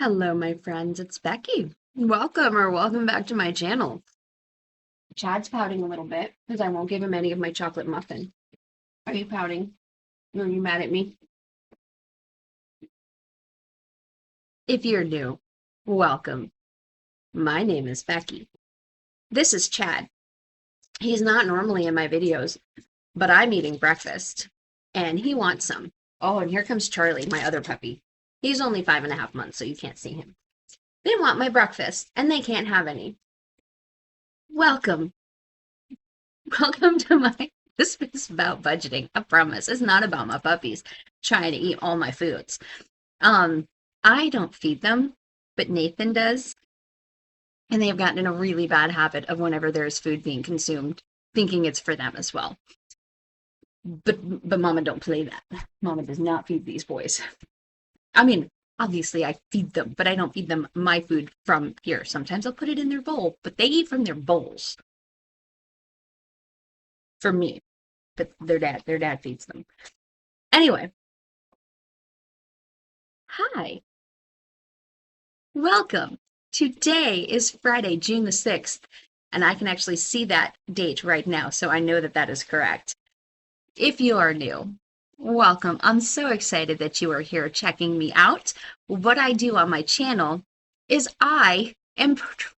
Hello, my friends. It's Becky. Welcome back to my channel. Chad's pouting a little bit because I won't give him any of my chocolate muffin. Are you pouting? Are you mad at me? If you're new, welcome. My name is Becky. This is Chad. He's not normally in my videos, but I'm eating breakfast and he wants some. Oh, and here comes Charlie, my other puppy. He's only 5.5 months, so you can't see him. They want my breakfast and they can't have any. Welcome. Welcome to my. This is about budgeting. I promise. It's not about my puppies trying to eat all my foods. Um, I don't feed them, but Nathan does. And they have gotten in a really bad habit of whenever there's food being consumed, thinking it's for them as well. But Mama don't play that. Mama does not feed these boys. I mean, obviously I feed them, but I don't feed them my food from here. Sometimes I'll put it in their bowl, but they eat from their bowls. For me. But their dad feeds them. Anyway, hi. Welcome. Today is Friday, June the 6th, and I can actually see that date right now, so I know that that is correct. If you are new, welcome. I'm so excited that you are here checking me out. What I do on my channel is I am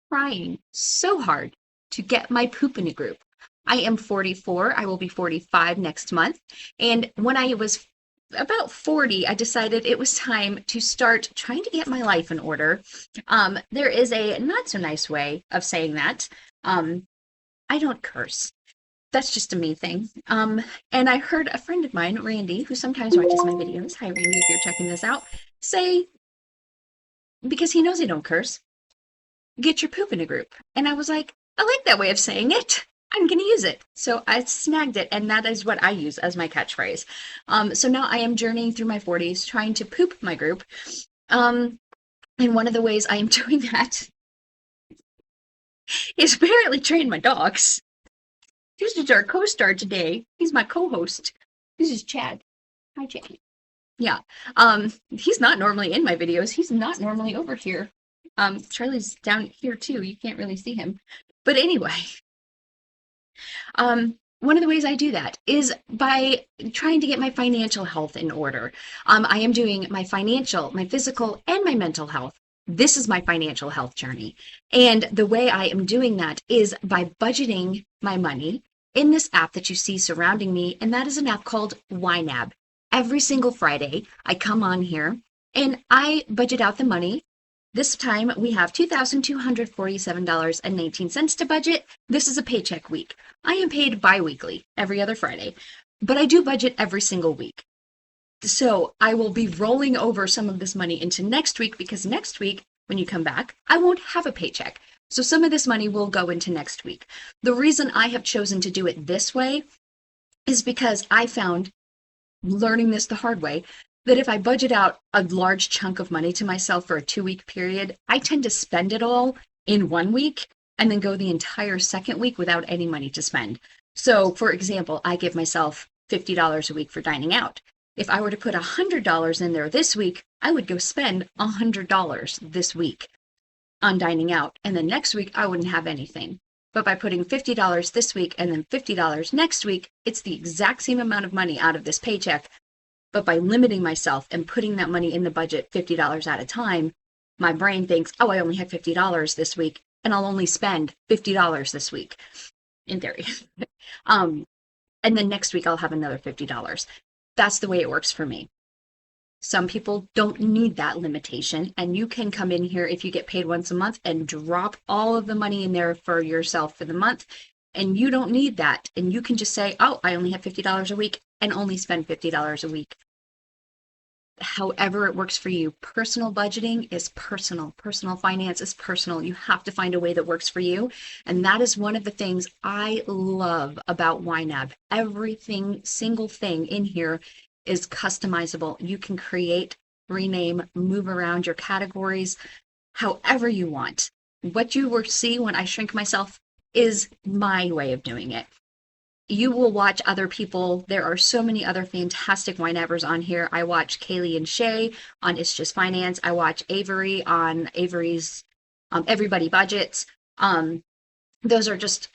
trying so hard to get my poop in a group. I am 44. I will be 45 next month. And when I was about 40, I decided it was time to start trying to get my life in order. There is a not so nice way of saying that. I don't curse. That's just a me thing. And I heard a friend of mine, Randy, who sometimes watches my videos, hi Randy, if you're checking this out, say, because he knows I don't curse, get your poop in a group. And I was like, I like that way of saying it. I'm going to use it. So I snagged it, and that is what I use as my catchphrase. So now I am journeying through my 40s, trying to poop my group. And one of the ways I am doing that is apparently train my dogs. This is our co-star today. He's my co-host. This is Chad. Hi, Chad. Yeah. He's not normally in my videos. He's not normally over here. Charlie's down here too. You can't really see him. But anyway, one of the ways I do that is by trying to get my financial health in order. I am doing my financial, my physical, and my mental health. This is my financial health journey. And the way I am doing that is by budgeting my money in this app that you see surrounding me, and that is an app called YNAB. Every single Friday, I come on here and I budget out the money. This time we have $2,247.19 to budget. This is a paycheck week. I am paid bi-weekly every other Friday, but I do budget every single week. So I will be rolling over some of this money into next week because next week, when you come back, I won't have a paycheck. So some of this money will go into next week. The reason I have chosen to do it this way is because I found, learning this the hard way, that if I budget out a large chunk of money to myself for a 2-week period, I tend to spend it all in 1 week and then go the entire second week without any money to spend. So for example, I give myself $50 a week for dining out. If I were to put $100 in there this week, I would go spend $100 this week on dining out. And then next week, I wouldn't have anything. But by putting $50 this week and then $50 next week, it's the exact same amount of money out of this paycheck. But by limiting myself and putting that money in the budget $50 at a time, my brain thinks, oh, I only have $50 this week, and I'll only spend $50 this week, in theory. And then next week, I'll have another $50. That's the way it works for me. Some people don't need that limitation, and you can come in here if you get paid once a month and drop all of the money in there for yourself for the month, and you don't need that. And you can just say, oh, I only have $50 a week and only spend $50 a week. However it works for you. Personal budgeting is personal. Personal finance is personal. You have to find a way that works for you. And that is one of the things I love about YNAB. Everything, single thing in here is customizable. You can create, rename, move around your categories however you want. What you will see when I shrink myself is my way of doing it. you will watch other people. There are so many other fantastic YNABers on here. I watch Kaylee and Shay on It's Just Finance. I watch Avery on Avery's Everybody Budgets. Those are just,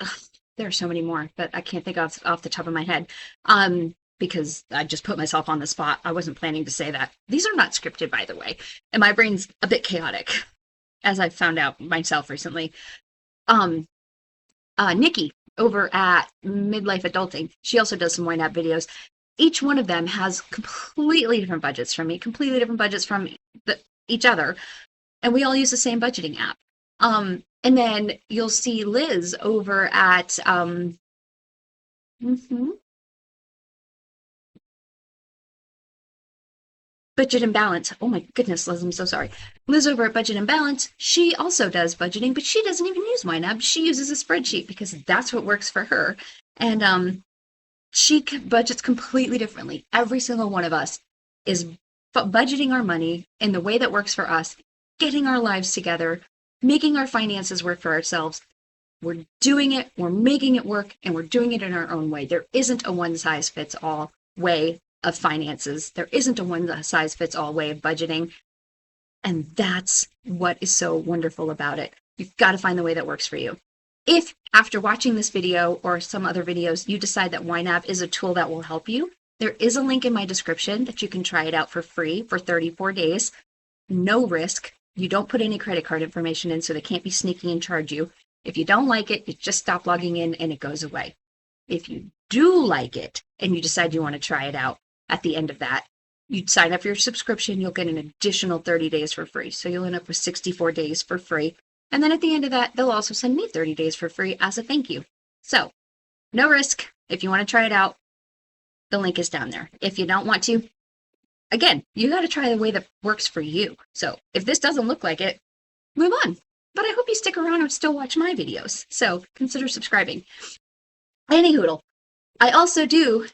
there are so many more, but I can't think off the top of my head. Because I just put myself on the spot. I wasn't planning to say that. These are not scripted, by the way. And my brain's a bit chaotic, as I've found out myself recently. Nikki over at MidLife Adulting, she also does some YNAB videos. Each one of them has completely different budgets from me, completely different budgets from each other. And we all use the same budgeting app. And then you'll see Liz over at, Budget and Balance. Oh my goodness, Liz, I'm so sorry. Liz over at Budget and Balance, she also does budgeting, but she doesn't even use YNAB. She uses a spreadsheet because that's what works for her. And she budgets completely differently. Every single one of us is budgeting our money in the way that works for us, getting our lives together, making our finances work for ourselves. We're doing it, we're making it work, and we're doing it in our own way. There isn't a one-size-fits-all way of finances. There isn't a one-size-fits-all way of budgeting. And that's what is so wonderful about it. You've got to find the way that works for you. If after watching this video or some other videos, you decide that YNAB is a tool that will help you, there is a link in my description that you can try it out for free for 34 days. No risk. You don't put any credit card information in, so they can't be sneaky and charge you. If you don't like it, you just stop logging in and it goes away. If you do like it and you decide you want to try it out, at the end of that, you'd sign up for your subscription, you'll get an additional 30 days for free. So you'll end up with 64 days for free. And then at the end of that, they'll also send me 30 days for free as a thank you. So no risk. If you want to try it out, the link is down there. If you don't want to, again, you got to try the way that works for you. So if this doesn't look like it, move on. But I hope you stick around and still watch my videos. So consider subscribing. Anyhoodle, I also do,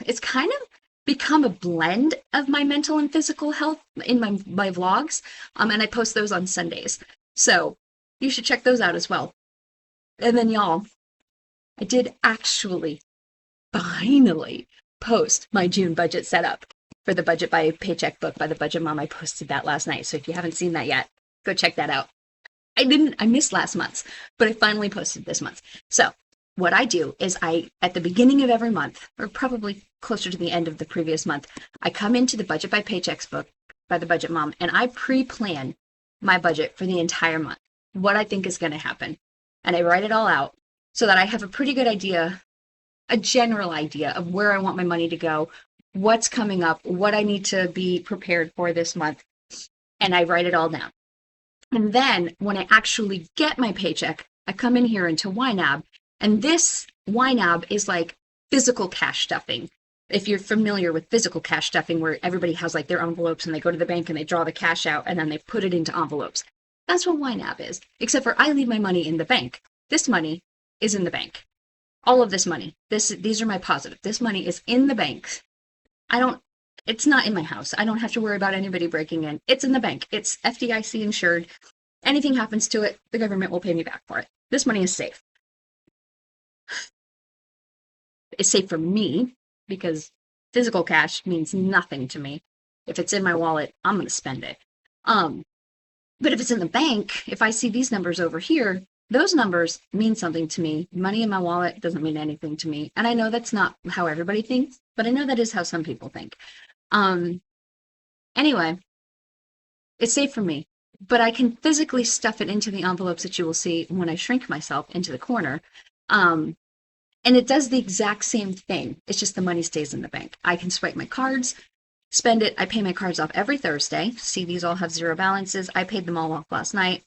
it's kind of become a blend of my mental and physical health in my vlogs, and I post those on Sundays. So you should check those out as well. And then y'all, I did actually finally post my June budget setup for the Budget by Paycheck book by the Budget Mom. I posted that last night. So if you haven't seen that yet, go check that out. I missed last month's, but I finally posted this month. So what I do is at the beginning of every month, or probably closer to the end of the previous month, I come into the Budget by Paychecks book by the Budget Mom, and I pre-plan my budget for the entire month, what I think is going to happen. And I write it all out so that I have a pretty good idea, a general idea of where I want my money to go, what's coming up, what I need to be prepared for this month. And I write it all down. And then when I actually get my paycheck, I come in here into YNAB. And this YNAB is like physical cash stuffing. If you're familiar with physical cash stuffing, where everybody has like their envelopes and they go to the bank and they draw the cash out and then they put it into envelopes. That's what YNAB is, except for I leave my money in the bank. This money is in the bank. All of this money, these are my positive. This money is in the bank. It's not in my house. I don't have to worry about anybody breaking in. It's in the bank. It's FDIC insured. Anything happens to it, the government will pay me back for it. This money is safe. It's safe for me because physical cash means nothing to me. If it's in my wallet, I'm going to spend it. But if it's in the bank, if I see these numbers over here, those numbers mean something to me. Money in my wallet doesn't mean anything to me. And I know that's not how everybody thinks, but I know that is how some people think. Anyway, it's safe for me, but I can physically stuff it into the envelopes that you will see when I shrink myself into the corner. And it does the exact same thing. It's just the money stays in the bank. I can swipe my cards, spend it. I pay my cards off every Thursday. See, these all have zero balances. I paid them all off last night.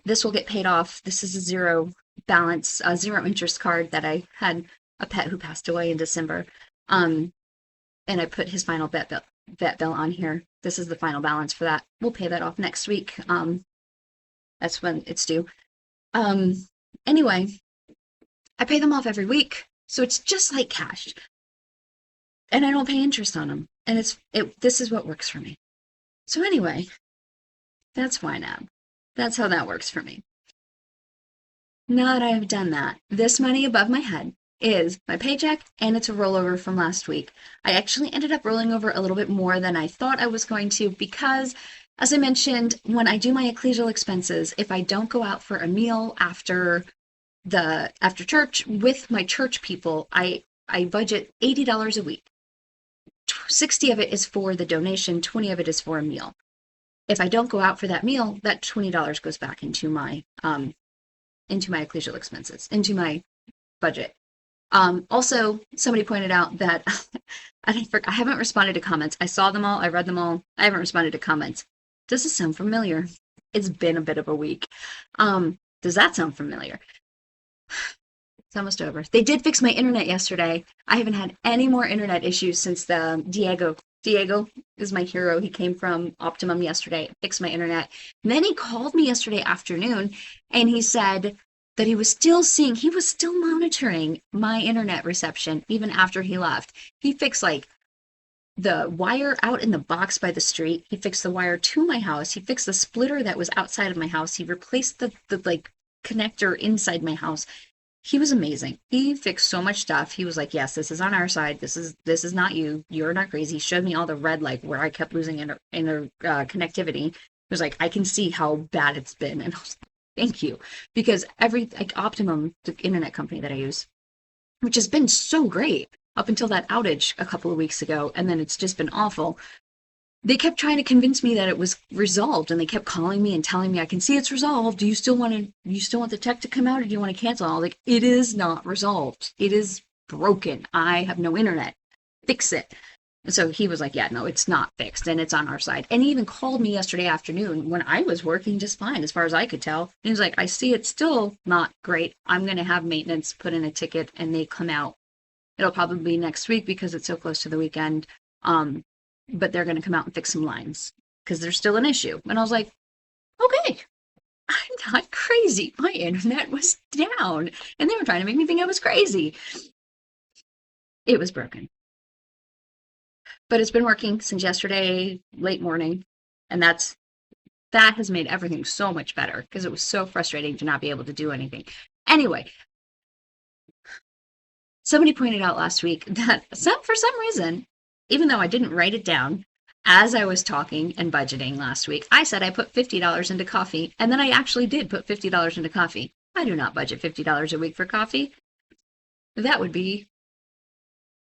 This will get paid off. This is a zero balance, zero interest card that I had a pet who passed away in December. And I put his final vet bill on here. This is the final balance for that. We'll pay that off next week. That's when it's due. Anyway, I pay them off every week. So it's just like cash. And I don't pay interest on them. And this is what works for me. So anyway, that's YNAB. That's how that works for me. Now that I have done that, this money above my head is my paycheck, and it's a rollover from last week. I actually ended up rolling over a little bit more than I thought I was going to because, as I mentioned, when I do my ecclesial expenses, if I don't go out for a meal after church with my church people, I budget $80 a week. 60 of it is for the donation, 20 of it is for a meal. If I don't go out for that meal, that $20 goes back into my ecclesial expenses, into my budget. Also, somebody pointed out that I haven't responded to comments. I saw them all, I read them all. I haven't responded to comments. Does this sound familiar? It's been a bit of a week. Does that sound familiar? It's almost over. They did fix my internet yesterday. I haven't had any more internet issues since the Diego is my hero. He came from Optimum yesterday, fixed my internet. And then he called me yesterday afternoon and he said that he was still monitoring my internet reception even after he left. He fixed like the wire out in the box by the street. He fixed the wire to my house. He fixed the splitter that was outside of my house. He replaced the like connector inside my house. He was amazing. He fixed so much stuff. He was like, yes, this is on our side. This is not you. You're not crazy. He showed me all the red, like where I kept losing connectivity. He was like, I can see how bad it's been. And I was like, thank you. Because Optimum, the internet company that I use, which has been so great up until that outage a couple of weeks ago, and then it's just been awful. They kept trying to convince me that it was resolved, and they kept calling me and telling me, I can see it's resolved. Do you still want the tech to come out, or do you want to cancel? And I was like, it is not resolved. It is broken. I have no internet. Fix it. And so he was like, yeah, no, it's not fixed, and it's on our side. And he even called me yesterday afternoon when I was working just fine, as far as I could tell. And he was like, I see it's still not great. I'm going to have maintenance put in a ticket, and they come out. It'll probably be next week because it's so close to the weekend. But they're going to come out and fix some lines because there's still an issue. And I was like, okay, I'm not crazy. My internet was down and they were trying to make me think I was crazy. It was broken. But it's been working since yesterday, late morning. And that has made everything so much better because it was so frustrating to not be able to do anything. Anyway, somebody pointed out last week that for some reason, even though I didn't write it down, as I was talking and budgeting last week, I said I put $50 into coffee, and then I actually did put $50 into coffee. I do not budget $50 a week for coffee. That would be,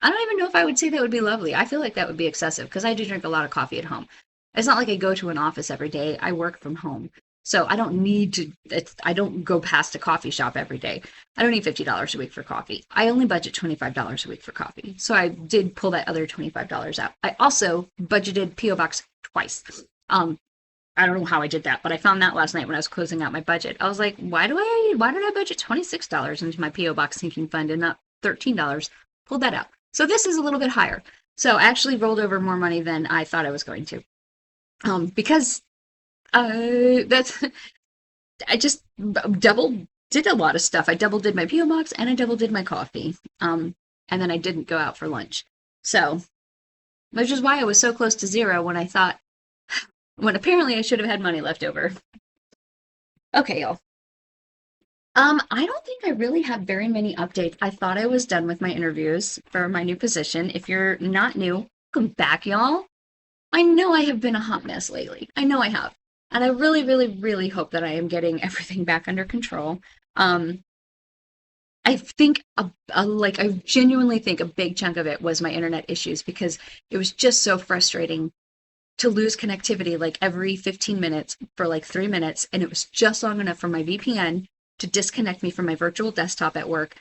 I don't even know if I would say that would be lovely. I feel like that would be excessive because I do drink a lot of coffee at home. It's not like I go to an office every day. I work from home. So I don't need to, I don't go past a coffee shop every day. I don't need $50 a week for coffee. I only budget $25 a week for coffee. So I did pull that other $25 out. I also budgeted P.O. Box twice. I don't know how I did that, but I found that last night when I was closing out my budget. I was like, why did I budget $26 into my P.O. Box sinking fund and not $13? Pulled that out. So this is a little bit higher. So I actually rolled over more money than I thought I was going to. Because I just did a lot of stuff. I double did my P.O. Box and I double did my coffee. And then I didn't go out for lunch. So, which is why I was so close to zero when apparently I should have had money left over. Okay, y'all. I don't think I really have very many updates. I thought I was done with my interviews for my new position. If you're not new, welcome back, y'all. I know I have been a hot mess lately. I know I have. And I really, really, really hope that I am getting everything back under control. I think I genuinely think a big chunk of it was my internet issues because it was just so frustrating to lose connectivity like every 15 minutes for like 3 minutes. And it was just long enough for my VPN to disconnect me from my virtual desktop at work.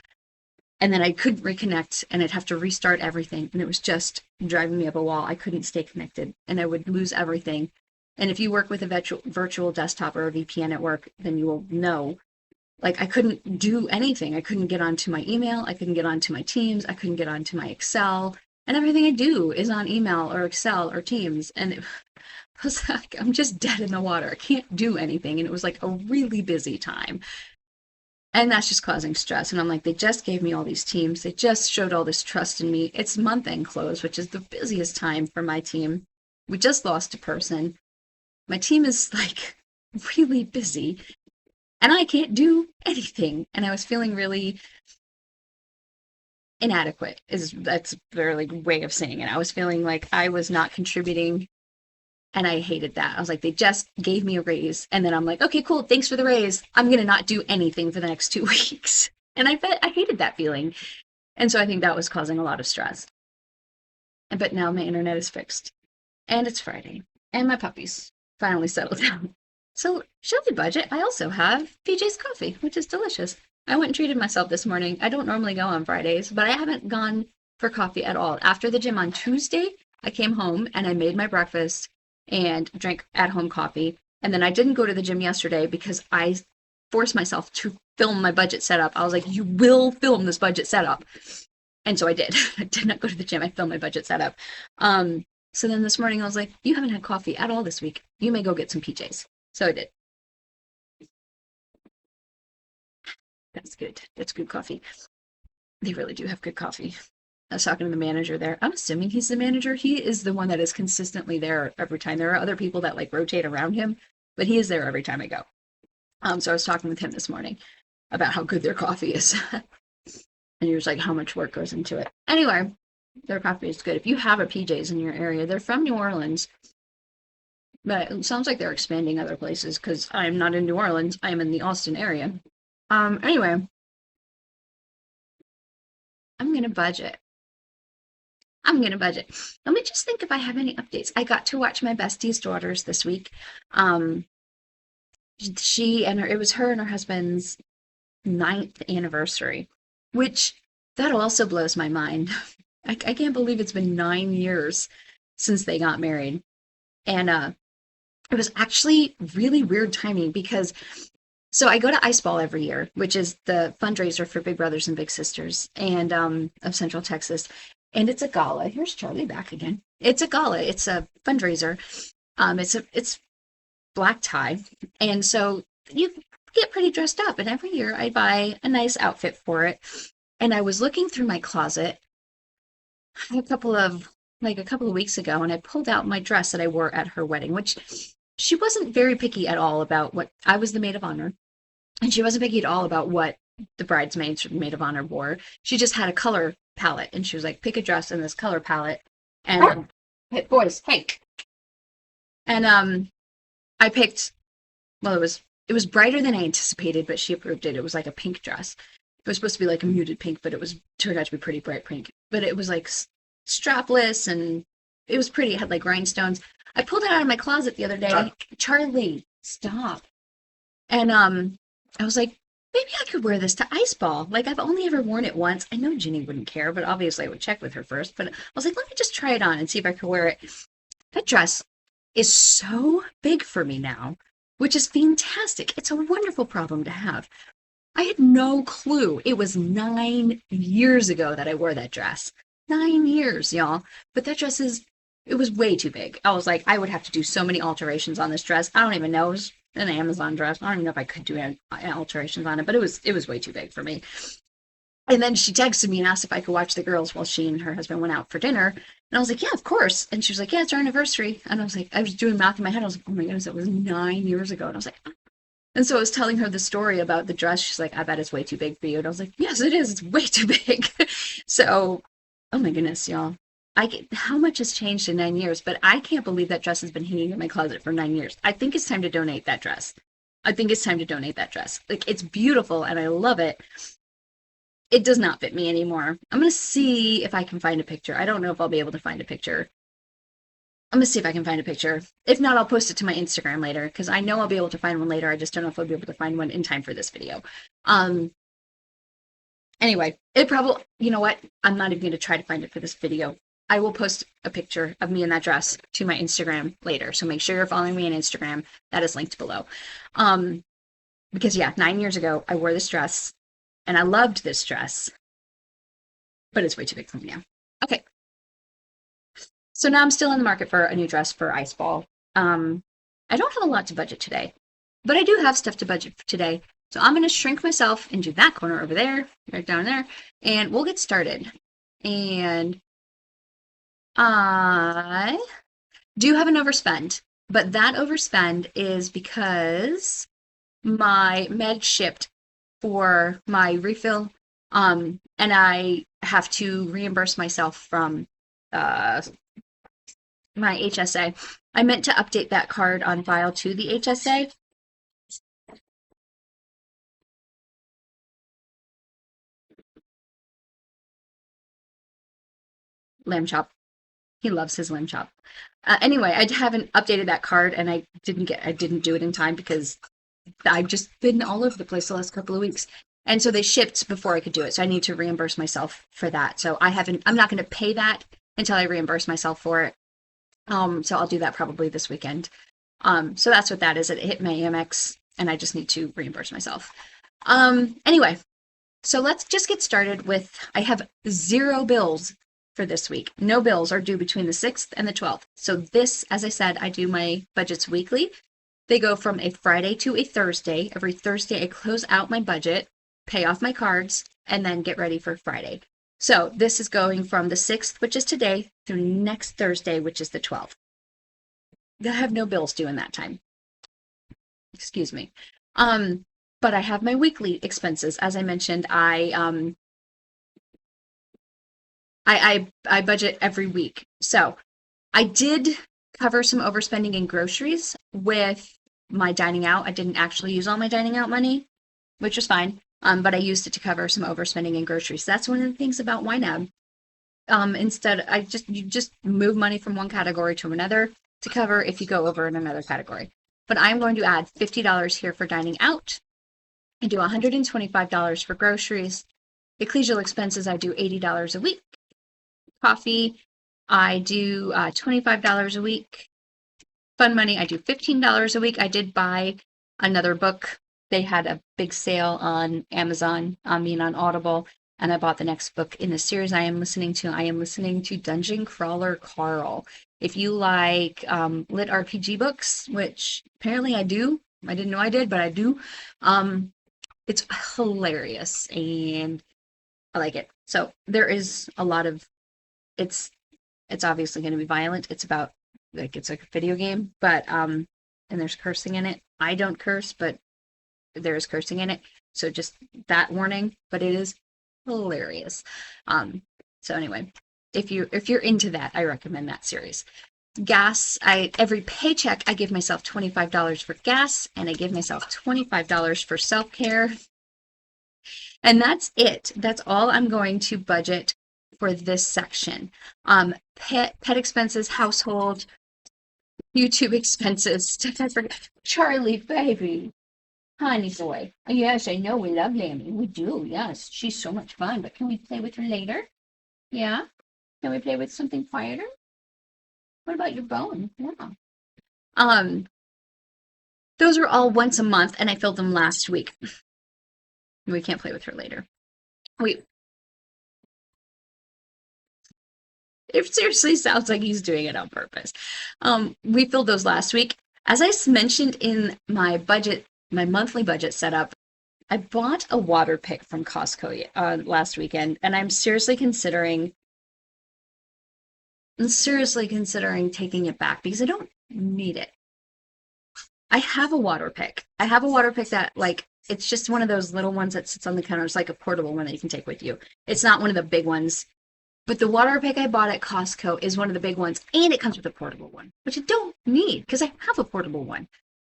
And then I couldn't reconnect and I'd have to restart everything. And it was just driving me up a wall. I couldn't stay connected and I would lose everything. And if you work with a virtual desktop or a VPN at work, then you will know, like I couldn't do anything. I couldn't get onto my email. I couldn't get onto my Teams. I couldn't get onto my Excel. And everything I do is on email or Excel or Teams. And it was like, I'm just dead in the water. I can't do anything. And it was like a really busy time. And that's just causing stress. And I'm like, they just gave me all these teams. They just showed all this trust in me. It's month-end close, which is the busiest time for my team. We just lost a person. My team is like really busy and I can't do anything. And I was feeling really inadequate that's a very way of saying it. I was feeling like I was not contributing, and I hated that. I was like, they just gave me a raise, and then I'm like, okay, cool, thanks for the raise. I'm gonna not do anything for the next 2 weeks. And I hated that feeling. And so I think that was causing a lot of stress. But now my internet is fixed. And it's Friday. And my puppy's finally settled down. So, shall we budget? I also have PJ's coffee, which is delicious. I went and treated myself this morning. I don't normally go on Fridays, but I haven't gone for coffee at all. After the gym on Tuesday, I came home and I made my breakfast and drank at-home coffee. And then I didn't go to the gym yesterday because I forced myself to film my budget setup. I was like, you will film this budget setup. And so I did. I did not go to the gym. I filmed my budget setup. So then this morning I was like, you haven't had coffee at all this week. You may go get some PJs. So I did. That's good. That's good coffee. They really do have good coffee. I was talking to the manager there. I'm assuming he's the manager. He is the one that is consistently there every time. There are other people that like rotate around him, but he is there every time I go. So I was talking with him this morning about how good their coffee is. And he was like, how much work goes into it. Anyway, their coffee is good. If you have a PJ's in your area, they're from New Orleans. But it sounds like they're expanding other places because I'm not in New Orleans. I am in the Austin area. Anyway, I'm going to budget. Let me just think if I have any updates. I got to watch my bestie's daughters this week. It was her and her husband's 9th anniversary, which that also blows my mind. I can't believe it's been 9 years since they got married. And it was actually really weird timing because so I go to Ice Ball every year, which is the fundraiser for Big Brothers and Big Sisters and of Central Texas. And it's a gala. Here's Charlie back again. It's a gala. It's a fundraiser. It's black tie. And so you get pretty dressed up. And every year I buy a nice outfit for it. And I was looking through my closet a couple of weeks ago, and I pulled out my dress that I wore at her wedding, which she wasn't very picky at all about what I was the maid of honor. And she wasn't picky at all about what the bridesmaids or the maid of honor wore. She just had a color palette, and she was like, pick a dress in this color palette. And hey, boys, hey. And I picked, well, it was brighter than I anticipated, but she approved it. It was like a pink dress. It was supposed to be like a muted pink, but turned out to be pretty bright pink. But it was like strapless, and it was pretty. It had like rhinestones. I pulled it out of my closet the other day. Charlie, stop. And I was like, maybe I could wear this to Ice Ball. Like, I've only ever worn it once. I know Ginny wouldn't care, but obviously I would check with her first. But I was like, let me just try it on and see if I could wear it. That dress is so big for me now, which is fantastic. It's a wonderful problem to have. I had no clue. It was 9 years ago that I wore that dress. 9 years, y'all. But that dress it was way too big. I was like, I would have to do so many alterations on this dress. I don't even know. It was an Amazon dress. I don't even know if I could do alterations on it, but it was way too big for me. And then she texted me and asked if I could watch the girls while she and her husband went out for dinner. And I was like, yeah, of course. And she was like, yeah, it's our anniversary. And I was like, I was doing math in my head. I was like, oh my goodness, it was 9 years ago. And I was like, oh. And so I was telling her the story about the dress. She's like, I bet it's way too big for you. And I was like, yes, it is. It's way too big. So, oh my goodness, y'all. How much has changed in 9 years? But I can't believe that dress has been hanging in my closet for 9 years. I think it's time to donate that dress. Like, it's beautiful and I love it. It does not fit me anymore. I'm going to see if I can find a picture. I don't know if I'll be able to find a picture. I'm going to see if I can find a picture. If not, I'll post it to my Instagram later, because I know I'll be able to find one later. I just don't know if I'll be able to find one in time for this video. Anyway, you know what? I'm not even going to try to find it for this video. I will post a picture of me in that dress to my Instagram later. So make sure you're following me on Instagram. That is linked below. Because yeah, 9 years ago, I wore this dress and I loved this dress, but it's way too big for me now. Okay. So now I'm still in the market for a new dress for Ice Ball. I don't have a lot to budget today, but I do have stuff to budget for today. So I'm going to shrink myself into that corner over there, right down there, and we'll get started. And I do have an overspend, but that overspend is because my med shipped for my refill, and I have to reimburse myself from my HSA. I meant to update that card on file to the HSA. Lamb chop. He loves his lamb chop. Anyway, I haven't updated that card, and I didn't do it in time because I've just been all over the place the last couple of weeks. And so they shipped before I could do it. So I need to reimburse myself for that. So I'm not going to pay that until I reimburse myself for it. So I'll do that probably this weekend. So that's what that is. It hit my Amex and I just need to reimburse myself. Anyway, so let's just get started with, I have 0 bills for this week. No bills are due between the 6th and the 12th. So this, as I said, I do my budgets weekly. They go from a Friday to a Thursday. Every Thursday I close out my budget, pay off my cards, and then get ready for Friday. So this is going from the 6th, which is today, through next Thursday, which is the 12th. I have no bills due in that time. Excuse me. But I have my weekly expenses. As I mentioned, I budget every week. So I did cover some overspending in groceries with my dining out. I didn't actually use all my dining out money, which was fine. But I used it to cover some overspending in groceries. That's one of the things about YNAB. Instead, you just move money from one category to another to cover if you go over in another category. But I'm going to add $50 here for dining out. I do $125 for groceries. Ecclesial expenses, I do $80 a week. Coffee, I do $25 a week. Fun money, I do $15 a week. I did buy another book. They had a big sale on Amazon, on Audible, and I bought the next book in the series I am listening to. I am listening to Dungeon Crawler Carl. If you like lit RPG books, which apparently I do, I didn't know I did, but I do, it's hilarious and I like it. So there is a lot of, it's obviously going to be violent. It's about, it's like a video game, but, and there's cursing in it. I don't curse, but there is cursing in it. So just that warning, but it is hilarious. So anyway, if you're into that, I recommend that series. Gas, every paycheck, I give myself $25 for gas, and I give myself $25 for self-care. And that's it. That's all I'm going to budget for this section. Pet expenses, household, YouTube expenses. I forgot. Charlie, baby. Honey boy. Yes, I know we love Lammy. We do, yes. She's so much fun, but can we play with her later? Yeah? Can we play with something quieter? What about your bone? Yeah. Those are all once a month, and I filled them last week. We can't play with her later. It seriously sounds like he's doing it on purpose. We filled those last week. As I mentioned in my budget, my monthly budget setup, I bought a water pick from Costco last weekend, and I'm seriously considering taking it back because I don't need it. I have a water pick. I have a water pick that, like, it's just one of those little ones that sits on the counter. It's like a portable one that you can take with you. It's not one of the big ones. But the water pick I bought at Costco is one of the big ones, and it comes with a portable one, which I don't need because I have a portable one.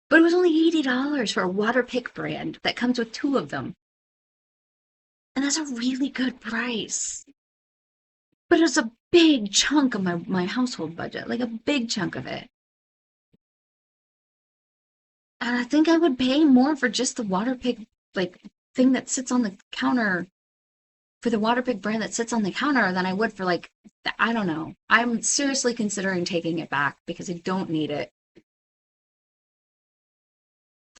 But it was only $80 for a water pick brand that comes with 2 of them. And that's a really good price. But it's a big chunk of my household budget, like a big chunk of it. And I think I would pay more for just the water pick, like, thing that sits on the counter, for the water pick brand that sits on the counter than I would for, like, I don't know. I'm seriously considering taking it back because I don't need it.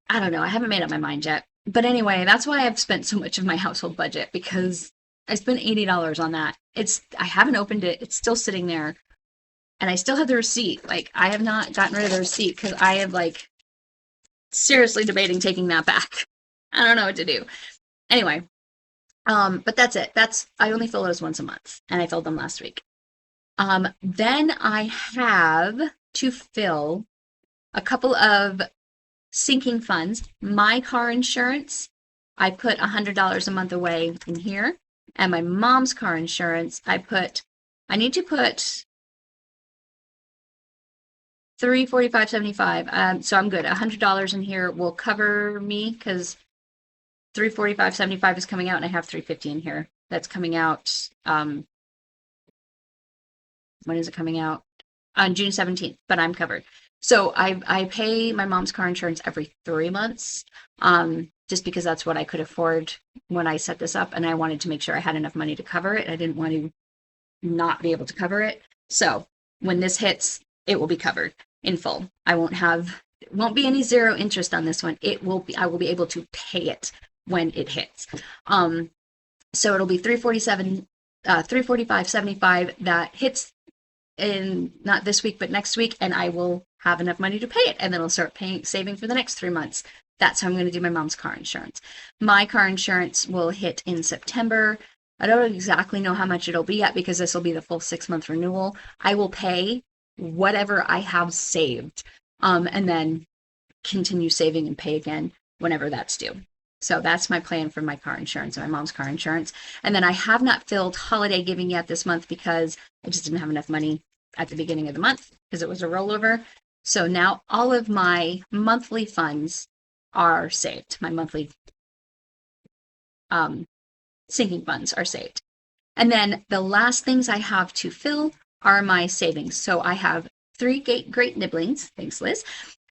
I don't know. I haven't made up my mind yet. But anyway, that's why I've spent so much of my household budget, because I spent $80 on that. I haven't opened it. It's still sitting there. And I still have the receipt. Like, I have not gotten rid of the receipt because I have, like, seriously debating taking that back. I don't know what to do. Anyway, but that's it. I only fill those once a month, and I filled them last week. Then I have to fill a couple of sinking funds. My car insurance, I put $100 a month away in here, And my mom's car insurance, I need to put 345.75. So I'm good. $100 in here will cover me because 345.75 is coming out, and I have 350 in here. That's coming out. When is it coming out? On June 17th, but I'm covered. So I pay my mom's car insurance every 3 months, just because that's what I could afford when I set this up, and I wanted to make sure I had enough money to cover it. I didn't want to not be able to cover it. So when this hits, it will be covered in full. Won't be any zero interest on this one. I will be able to pay it when it hits. So it'll be 345.75 that hits in not this week but next week, and I will have enough money to pay it, and then I'll start saving for the next 3 months. That's how I'm going to do my mom's car insurance. My car insurance will hit in September. I don't exactly know how much it'll be yet because this will be the full 6-month renewal. I will pay whatever I have saved, and then continue saving and pay again whenever that's due. So that's my plan for my car insurance and my mom's car insurance. And then I have not filled holiday giving yet this month because I just didn't have enough money at the beginning of the month because it was a rollover. So now all of my monthly funds are saved. My monthly sinking funds are saved. And then the last things I have to fill are my savings. So I have 3 great nibblings. Thanks, Liz.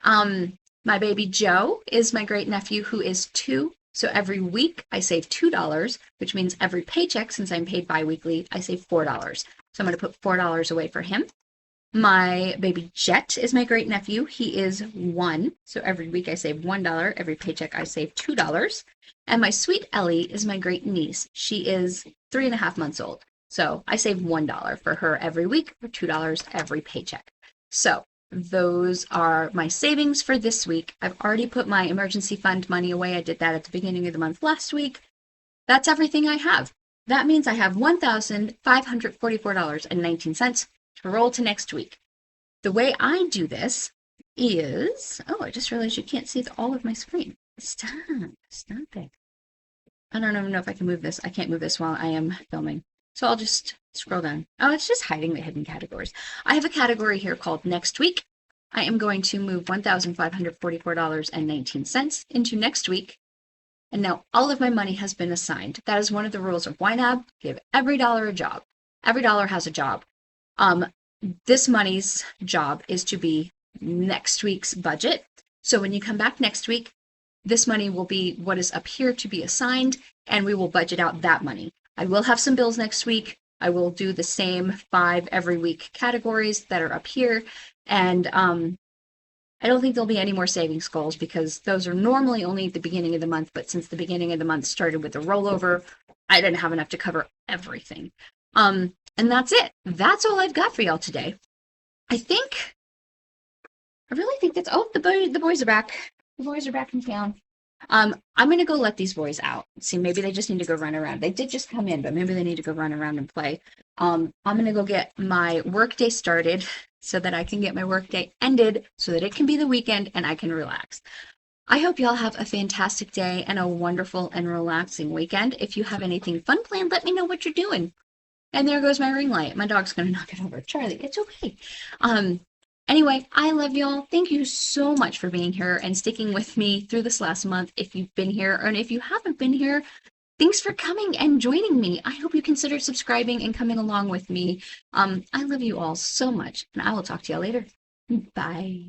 My baby Joe is my great nephew who is 2. So every week I save $2, which means every paycheck, since I'm paid biweekly, I save $4. So I'm going to put $4 away for him. My baby Jet is my great nephew. He is 1. So every week I save $1. Every paycheck I save $2. And my sweet Ellie is my great niece. She is 3.5 months old. So I save $1 for her every week for $2 every paycheck. So those are my savings for this week. I've already put my emergency fund money away. I did that at the beginning of the month last week. That's everything I have. That means I have $1,544.19 to roll to next week. The way I do this is, I just realized you can't see all of my screen. Stop it. I don't even know if I can move this. I can't move this while I am filming. So I'll just scroll down. Oh, it's just hiding the hidden categories. I have a category here called Next Week. I am going to move $1,544.19 into next week. And now all of my money has been assigned. That is one of the rules of YNAB. Give every dollar a job. Every dollar has a job. This money's job is to be next week's budget. So when you come back next week, this money will be what is up here to be assigned, and we will budget out that money. I will have some bills next week. I will do the same 5 every week categories that are up here. And I don't think there'll be any more savings goals because those are normally only at the beginning of the month. But since the beginning of the month started with the rollover, I didn't have enough to cover everything. And that's it. That's all I've got for y'all today. I really think that's, the boys are back. The boys are back in town. I'm going to go let these boys out. See, maybe they just need to go run around. They did just come in, but maybe they need to go run around and play. I'm going to go get my workday started so that I can get my workday ended so that it can be the weekend and I can relax. I hope y'all have a fantastic day and a wonderful and relaxing weekend. If you have anything fun planned, let me know what you're doing. And there goes my ring light. My dog's going to knock it over. Charlie, it's okay. Anyway, I love y'all. Thank you so much for being here and sticking with me through this last month. If you've been here, and if you haven't been here, thanks for coming and joining me. I hope you consider subscribing and coming along with me. I love you all so much, and I will talk to y'all later. Bye.